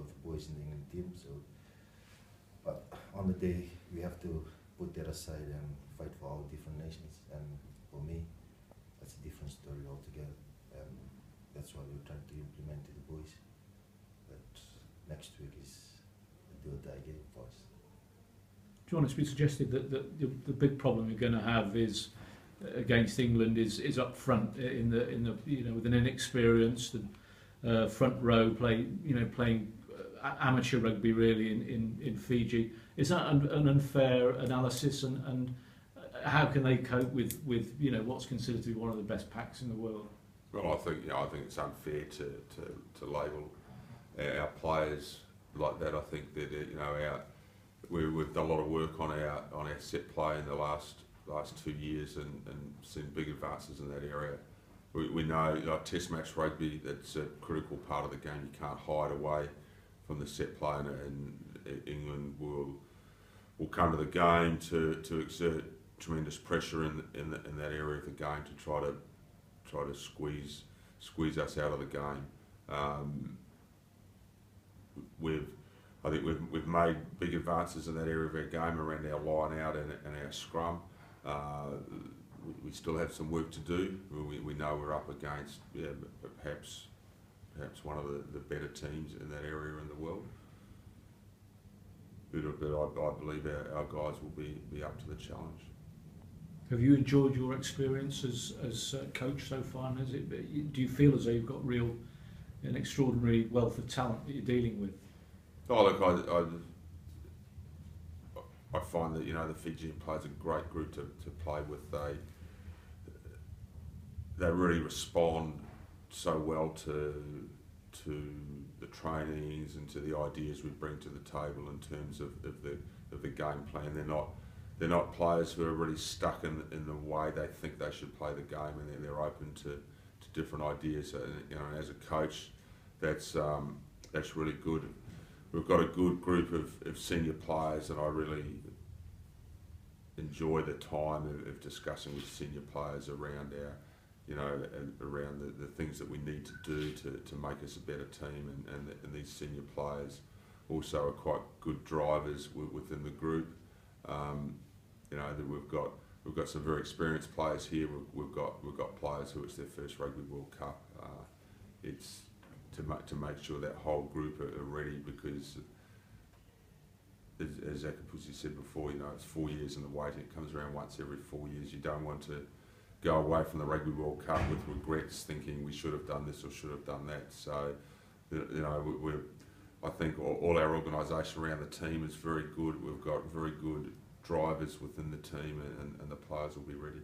of boys in the England team. So, but on the day we have to put that aside and fight for our different nations. And for me, that's a different story altogether. And that's what we're trying to implement to the boys. That next week is a do-or-die game for us. John, it's been suggested that the big problem you're going to have is against England is up front in the with an inexperienced and front row playing amateur rugby really in Fiji. Is that an unfair analysis, and how can they cope with what's considered to be one of the best packs in the world? Well, I think it's unfair to label our players like that. I think that we've done a lot of work on our set play in the last 2 years and seen big advances in that area. We know Test match rugby, that's a critical part of the game. You can't hide away from the set play, and England will come to the game to exert tremendous pressure in that area of the game to try to squeeze us out of the game. I think we've made big advances in that area of our game around our line out and our scrum. We still have some work to do. We know we're up against perhaps one of the better teams in that area in the world. But I believe our guys will be up to the challenge. Have you enjoyed your experience as coach so far? And do you feel as though you've got an extraordinary wealth of talent that you're dealing with? Oh look, I find that the Fijian players are a great group to play with. They really respond so well to the trainings and to the ideas we bring to the table in terms of the game plan. They're not players who are really stuck in the way they think they should play the game, and they're open to different ideas. And as a coach, that's really good. We've got a good group of senior players, and I really enjoy the time of discussing with senior players around around the things that we need to do to make us a better team, and these senior players also are quite good drivers within the group. That we've got some very experienced players here. We've got players who it's their first Rugby World Cup. It's to make sure that whole group are ready, because as Akapusi said before, it's 4 years in the waiting. It comes around once every 4 years. You don't want to go away from the Rugby World Cup with regrets, thinking we should have done this or should have done that. So, I think all our organisation around the team is very good. We've got very good drivers within the team, and the players will be ready.